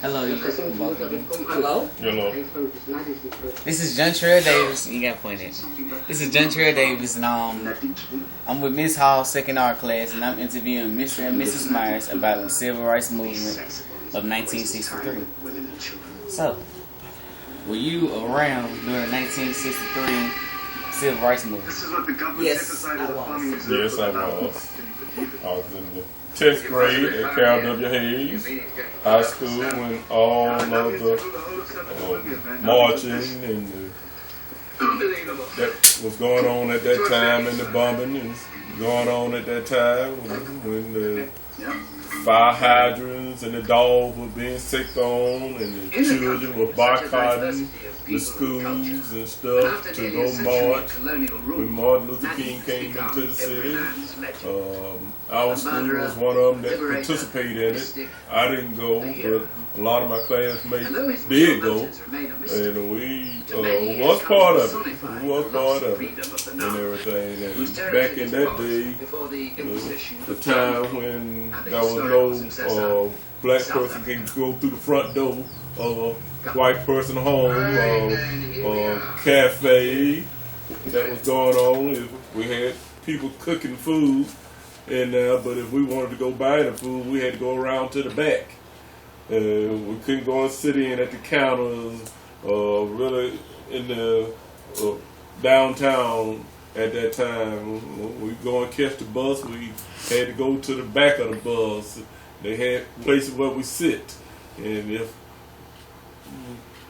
Hello, Hello? Hello. this is John Trail Davis. You got pointed. This is John Trail Davis, and I'm with Miss Hall's second art class, and I'm interviewing Mr. and Mrs. Myers about the Civil Rights Movement of 1963. So, were you around during the 1963 Civil Rights Movement? Yes, I was. Yes, I was. I was in the 10th grade at Carol W. Hayes High School when all of the marching and that was going on at that time, and the bombing was going on at that time when the fire hydrants and the dogs were being sicked on, and the children were boycotting the schools and stuff to go march. When Martin Luther King came into the city, our school was one of them that participated in it. I didn't go, but a lot of my classmates did go, and we was part of it. We was part of it and everything. And back in that day, the time when there was no black person can go through the front door of a white person home or cafe that was going on. We had people cooking food in there, but if we wanted to go buy the food, we had to go around to the back. We couldn't go and sit in at the counters, really in the downtown at that time. When we go and catch the bus, we had to go to the back of the bus. They had places where we sit, and if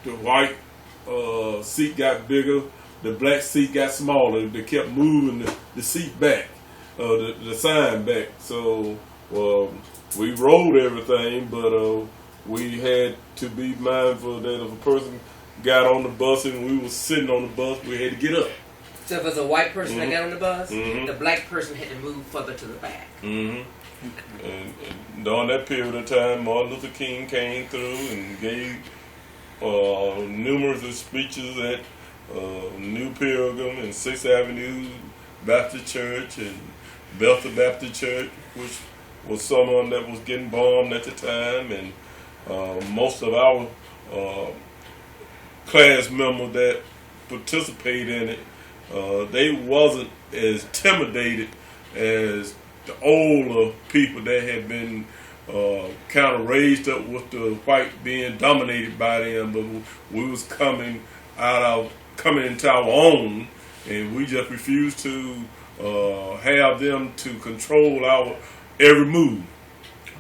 the white seat got bigger, the black seat got smaller. They kept moving the seat back, the sign back. So we rode everything, but we had to be mindful that if a person got on the bus and we were sitting on the bus, we had to get up. So if it was a white person that got on the bus, the black person had to move further to the back. And during that period of time, Martin Luther King came through and gave numerous speeches at New Pilgrim and 6th Avenue Baptist Church and Bethel Baptist Church, which was someone that was getting bombed at the time, and most of our class members that participated in it, they wasn't as intimidated as the older people that had been kind of raised up with the white being dominated by them, but we was coming into our own, and we just refused to have them to control our every move.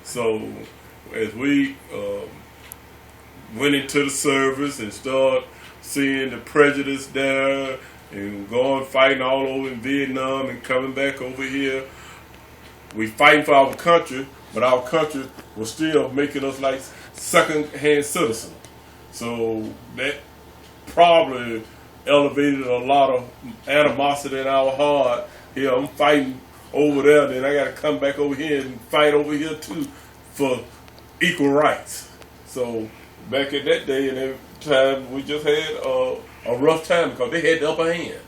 So as we went into the service and started seeing the prejudice there and going fighting all over in Vietnam and coming back over here, we fighting for our country, but our country was still making us like second-hand citizens. So that probably elevated a lot of animosity in our heart. Here I'm fighting over there, then I got to come back over here and fight over here too for equal rights. So back in that day and every time, we just had a rough time because they had the upper hand.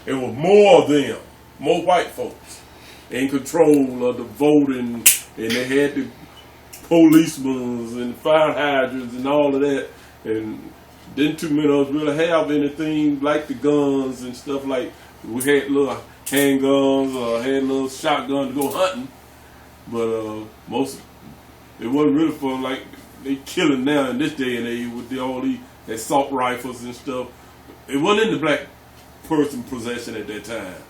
It was more of them, more white folks in control of the voting, and they had the policemen and fire hydrants and all of that, and didn't too many of us really have anything like the guns and stuff. Like we had little handguns or had little shotguns to go hunting, but most it wasn't really for like they killing now in this day and age with all these assault rifles and stuff. It wasn't in the black person possession at that time,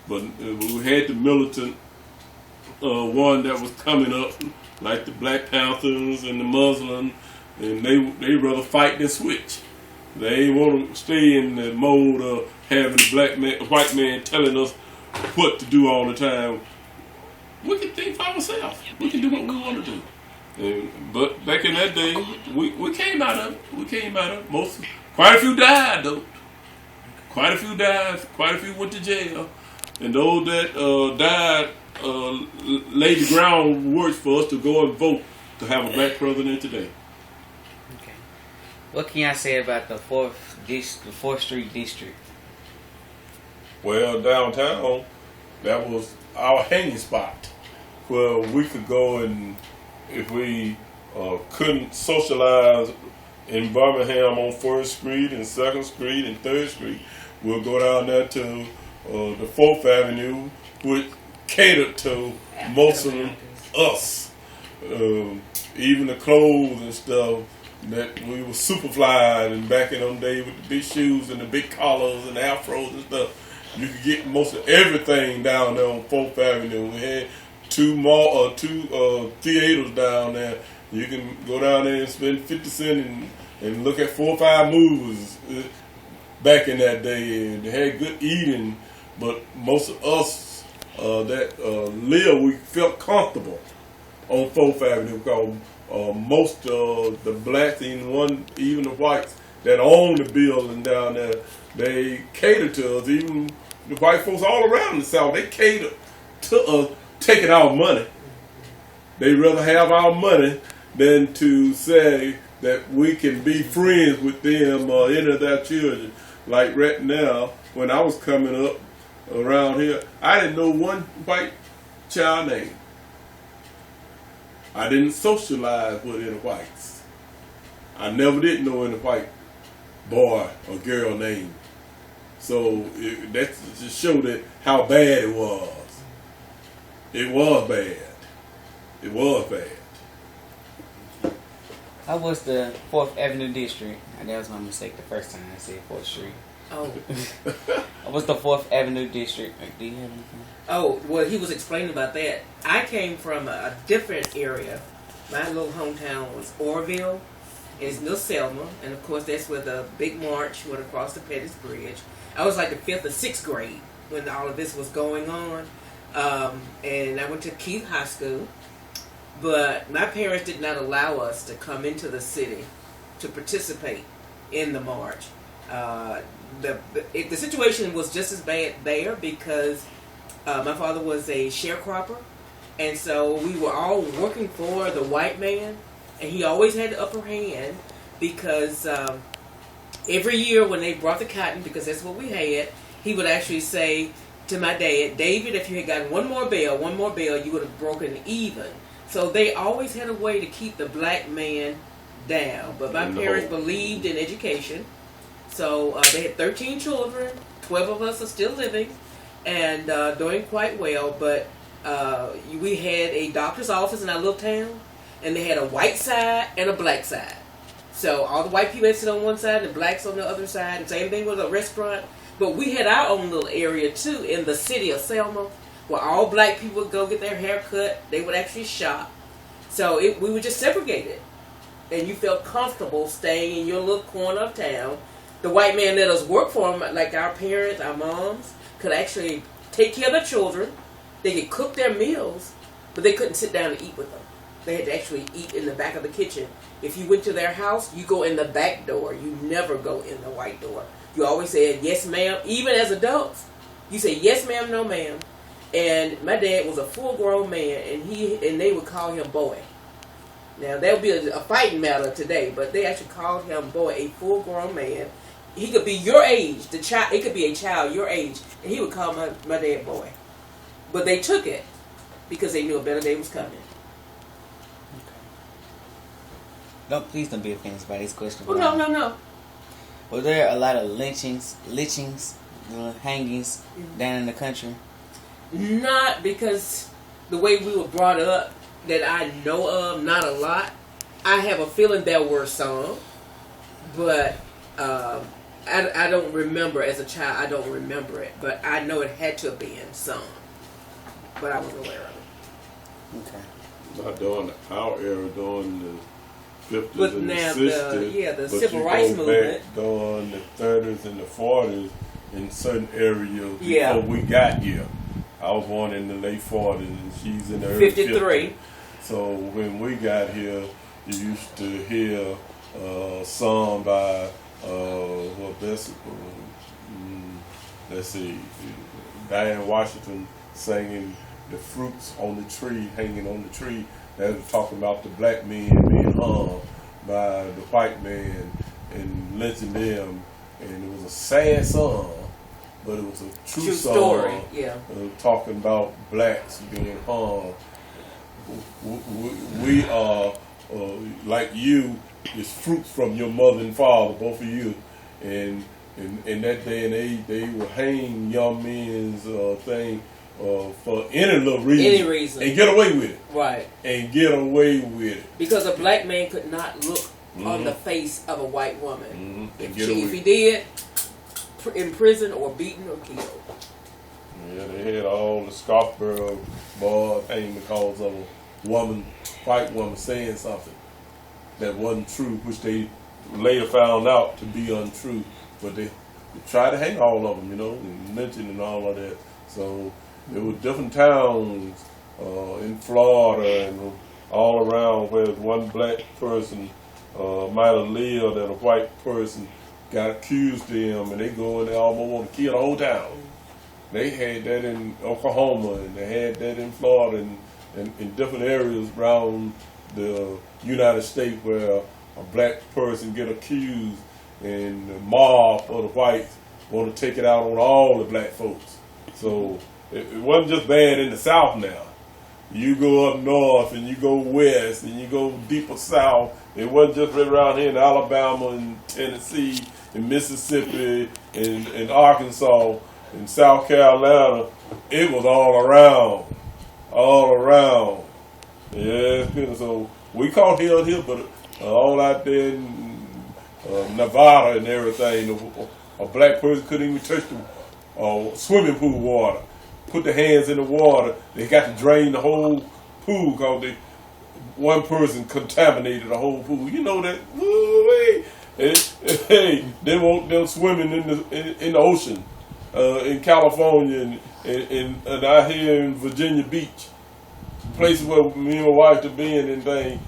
but we had the militant one that was coming up, like the Black Panthers and the Muslims, and they rather fight than switch. They want to stay in the mode of having the white man telling us what to do all the time. We can think for ourselves. We can do what we want to do. But back in that day, we came out of it. We came out of it. Quite a few died though. Quite a few died. Quite a few went to jail. And those that died laid the groundwork for us to go and vote to have a black president today. Okay. What can y'all say about the 4th Street District? Well, downtown, that was our hanging spot where we could go, and if we couldn't socialize in Birmingham on 1st Street and 2nd Street and 3rd Street, we'll go down there to the 4th Avenue, which catered to most of us. Even the clothes and stuff, that we were super fly, and back in them days with the big shoes and the big collars and the afros and stuff, you could get most of everything down there on 4th Avenue. We had two theaters down there. You can go down there and spend 50 cents and look at 4 or 5 movies back in that day. And they had good eating, but most of us that lived, we felt comfortable on 4th Avenue because most of the blacks, even the whites that own the building down there, they cater to us. Even the white folks all around the South, they cater to us taking our money. They rather have our money than to say that we can be friends with them or any of their children. Like right now, when I was coming up around here, I didn't know one white child name. I didn't socialize with any whites. I never did know any white boy or girl name. So that just showed that how bad it was. It was bad. It was bad. How was the 4th Avenue district? And that was my mistake the first time I said 4th Street. Oh. What's the 4th Avenue district? Do you have anything? Oh, well, he was explaining about that. I came from a different area. My little hometown was Orville. It's near Selma. And, of course, that's where the big march went across the Pettis Bridge. I was like the 5th or 6th grade when all of this was going on. And I went to Keith High School. But my parents did not allow us to come into the city to participate in the march. The situation was just as bad there because my father was a sharecropper, and so we were all working for the white man, and he always had the upper hand because every year when they brought the cotton, because that's what we had, he would actually say to my dad, David, if you had gotten one more bale, you would have broken even. So they always had a way to keep the black man down. But my parents believed in education. So they had 13 children. 12 of us are still living and doing quite well. But we had a doctor's office in our little town. And they had a white side and a black side. So all the white people had sit on one side and the blacks on the other side. And same thing with a restaurant. But we had our own little area, too, in the city of Selma, where all black people would go get their hair cut. They would actually shop. So we were just segregated. And you felt comfortable staying in your little corner of town. The white man let us work for him, like our parents, our moms, could actually take care of their children. They could cook their meals, but they couldn't sit down and eat with them. They had to actually eat in the back of the kitchen. If you went to their house, you go in the back door. You never go in the white door. You always said, yes, ma'am. Even as adults, you say, yes, ma'am, no, ma'am. And my dad was a full-grown man, and they would call him boy. Now, that would be a fighting matter today, but they actually called him boy, a full-grown man. He could be your age. It could be a child your age, and he would call my dad boy. But they took it because they knew a better day was coming. Please don't be offended by this question. Oh, no. Were there a lot of lynchings, hangings down in the country? Not because the way we were brought up that I know of, not a lot. I have a feeling there were some, but I don't remember as a child. I don't remember it, but I know it had to have been some, but I wasn't aware of it. Okay. Not during our era, during the 50s but and now the 60s. the civil rights movement. Back during the 30s and the 40s in certain areas before we got here. I was born in the late 40s and she's in the early 53. 50s. So when we got here, you used to hear a song by, let's see, Diane Washington singing "The Fruits on the Tree, Hanging on the Tree." That was talking about the black men being hung by the white man and lynching them. And it was a sad song, but it was a true song, story. Yeah. Talking about blacks being hung. We are like you, is fruits from your mother and father, both of you. And in that day and age, they would hang young men's thing for any little reason. Any reason. And get away with it. Right. And get away with it. Because a black man could not look on the face of a white woman. And If he did, in prison or beaten or killed. Yeah, they had all the Scottsboro bar thing because of a white woman saying something that wasn't true, which they later found out to be untrue. But they tried to hang all of them, and lynching and all of that. So there were different towns in Florida and all around where one black person might have lived and a white person got accused of them, and they go and they almost want to kill the whole town. They had that in Oklahoma, and they had that in Florida, and in different areas around the United States where a black person get accused, and the mob of the whites want to take it out on all the black folks. So it wasn't just bad in the South now. You go up north, and you go west, and you go deeper south. It wasn't just right around here in Alabama and Tennessee and Mississippi and Arkansas and South Carolina. It was all around. Yeah, so we caught hell here, but all out there in Nevada and everything, a black person couldn't even touch the swimming pool water. Put their hands in the water. They got to drain the whole pool because one person contaminated the whole pool. You know that? Woo-wee. Hey, they want them swimming in the ocean in California and out here in Virginia Beach, places where me and my wife have been and things.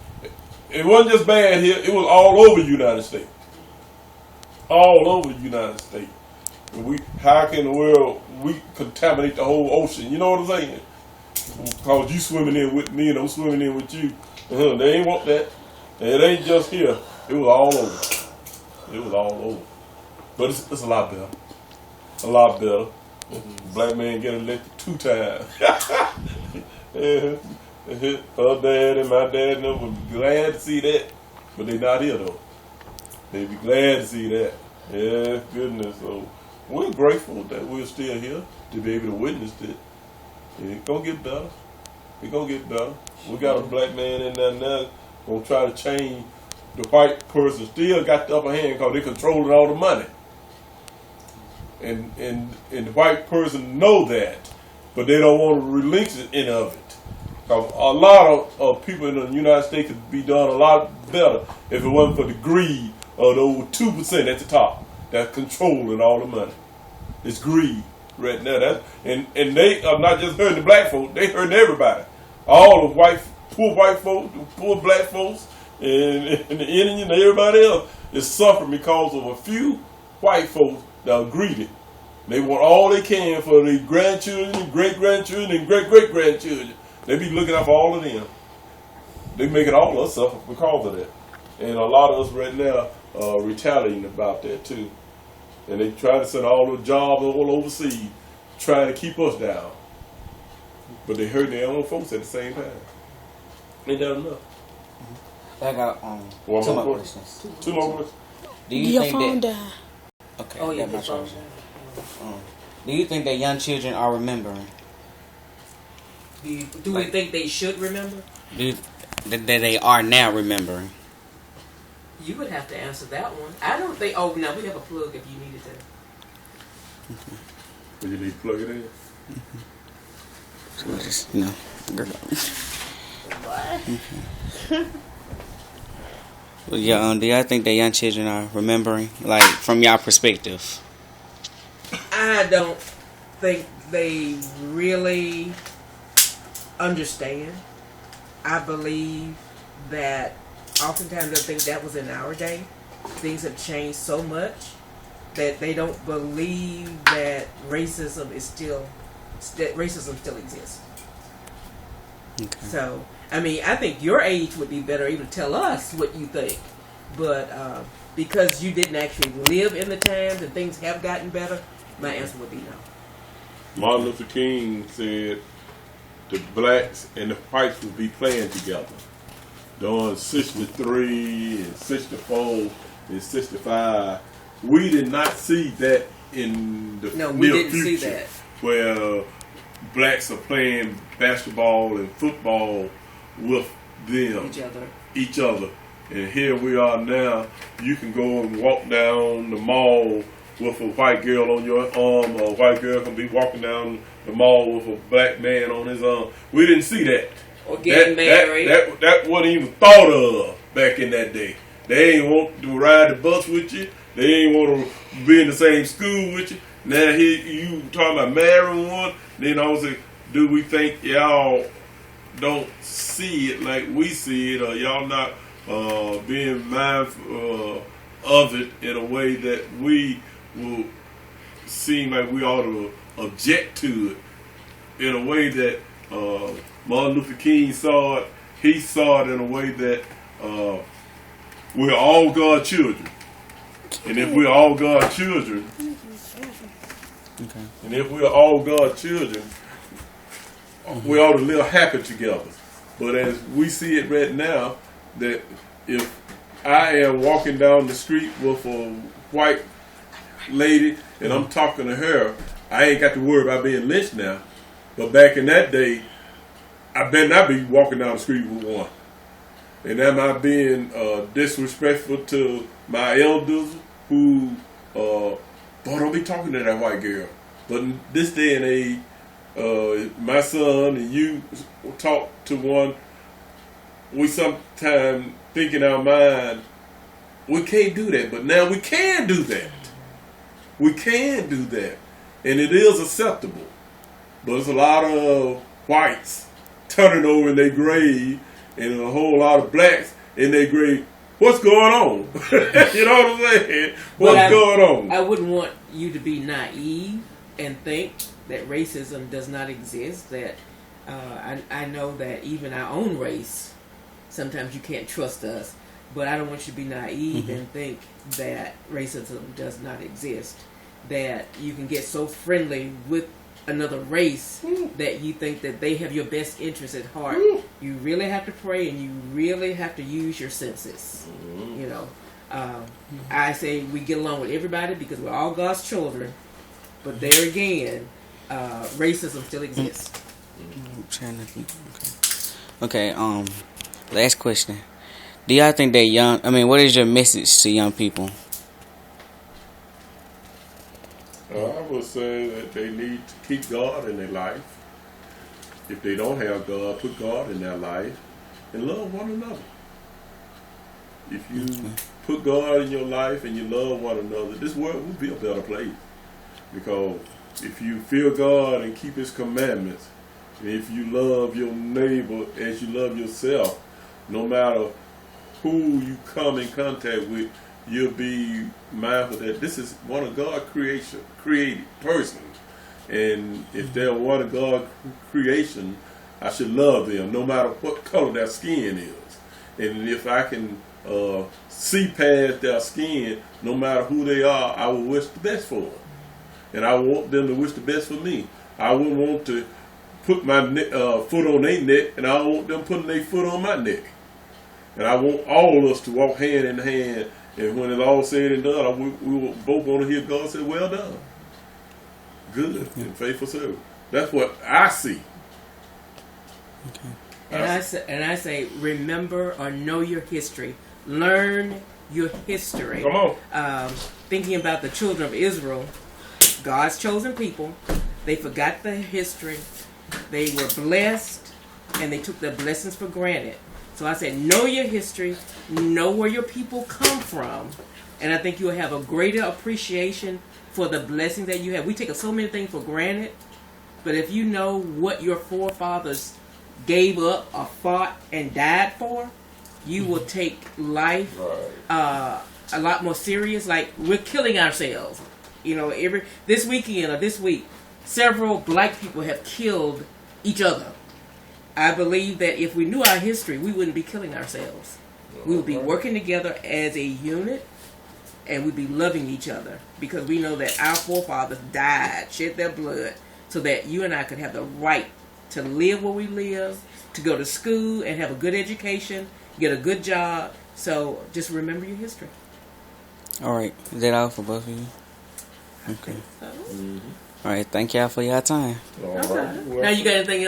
It wasn't just bad here. It was all over the United States. All over the United States. How can the world we contaminate the whole ocean? You know what I'm saying? Because you swimming in with me and I'm swimming in with you. They ain't want that. And it ain't just here. It was all over. It was all over. But it's a lot better. A lot better. Black man get elected 2 times. Her dad and my dad and them would be glad to see that. But they not here though. They'd be glad to see that. Yeah, goodness. So we're grateful that we're still here to be able to witness it. It's gonna get better. It's gonna get better. We got a black man in there now gonna try to change. The white person still got the upper hand because they're controlling all the money. And the white person know that, but they don't want to relinquish any of it. Because a lot of people in the United States could be done a lot better if it wasn't for the greed of those 2% at the top that's controlling all the money. It's greed right now. And they are not just hurting the black folks, they hurting everybody. All the poor white folks, the poor black folks, and the Indian and everybody else is suffering because of a few white folks that are greedy. They want all they can for their grandchildren and great-grandchildren and great-great-grandchildren. They be looking out for all of them. They making all of us suffer because of that. And a lot of us right now are retaliating about that too. And they try to send all the jobs all overseas, trying to keep us down. But they hurt their own folks at the same time. Ain't that enough? I got two more questions. Two more questions. Do you Your think phone that? died. Okay. Oh, yeah, my his phone question. Do you think that young children are remembering? Do we think they should remember? That they are now remembering? You would have to answer that one. I don't think. Oh, no, we have a plug if you needed to. Do you need to plug it in? So just, girl. Well, yeah, do y'all think that young children are remembering, like, from y'all perspective? I don't think they really understand. I believe that oftentimes they think that was in our day. Things have changed so much that they don't believe that racism still exists. Okay. So, I mean, I think your age would be better able to tell us what you think. But because you didn't actually live in the times and things have gotten better, my answer would be no. Martin Luther King said the blacks and the whites would be playing together. during 63 and 64 and 65, we did not see that in the we near didn't future, see that. where blacks are playing basketball and football with them, each other. And here we are now. You can go and walk down the mall with a white girl on your arm, or a white girl can be walking down the mall with a black man on his arm. We didn't see that. Or getting married. That wasn't even thought of back in that day. They ain't want to ride the bus with you. They ain't want to be in the same school with you. Now here you talking about marrying one. Then I was like, do we think y'all don't see it like we see it, or y'all not being mindful of it in a way that we will seem like we ought to object to it in a way that Martin Luther King saw it. He saw it in a way that we're all God's children. And if we're all God's children, we ought to live happy together. But as we see it right now, that if I am walking down the street with a white lady and I'm talking to her, I ain't got to worry about being lynched now. But back in that day, I better not be walking down the street with one. And am I being disrespectful to my elders who, boy, don't be talking to that white girl. But in this day and age, my son and you talk to one, we sometimes think in our mind, we can't do that. But now we can do that. We can do that. And it is acceptable. But there's a lot of whites turning over in their grave and a whole lot of blacks in their grave. What's going on? You know what I'm saying? What's going on? I wouldn't want you to be naive and think that racism does not exist. That I know that even our own race, sometimes you can't trust us. But I don't want you to be naive and think that racism does not exist. That you can get so friendly with another race that you think that they have your best interest at heart. You really have to pray, and you really have to use your senses. You know, I say we get along with everybody because we're all God's children. But there again, racism still exists. Okay. Last question. Do y'all think that what is your message to young people? I would say that they need to keep God in their life. If they don't have God, put God in their life and love one another. If you put God in your life and you love one another, this world will be a better place. Because if you fear God and keep His commandments, and if you love your neighbor as you love yourself, no matter who you come in contact with, you'll be mindful that this is one of God's created persons. And if they're one of God's creation, I should love them no matter what color their skin is. And if I can see past their skin, no matter who they are, I will wish the best for them. And I want them to wish the best for me. I wouldn't want to put my foot on their neck, and I don't want them putting their foot on my neck. And I want all of us to walk hand in hand. And when it's all said and done, we will both want to hear God say, well done. Good and faithful servant. That's what I see. And I say, remember or know your history. Learn your history. Come on. Thinking about the children of Israel, God's chosen people, they forgot their history. They were blessed, and they took their blessings for granted. So I said, know your history, know where your people come from, and I think you'll have a greater appreciation for the blessings that you have. We take so many things for granted, but if you know what your forefathers gave up or fought and died for, you will take life a lot more serious. Like, we're killing ourselves. You know, this weekend or this week, several black people have killed each other. I believe that if we knew our history, we wouldn't be killing ourselves. We would be working together as a unit, and we'd be loving each other, because we know that our forefathers died, shed their blood, so that you and I could have the right to live where we live, to go to school and have a good education, get a good job. So just remember your history. All right. Is that all for both of you? Okay. So, All right. Thank y'all for your time. All okay. right. Well, Now you got anything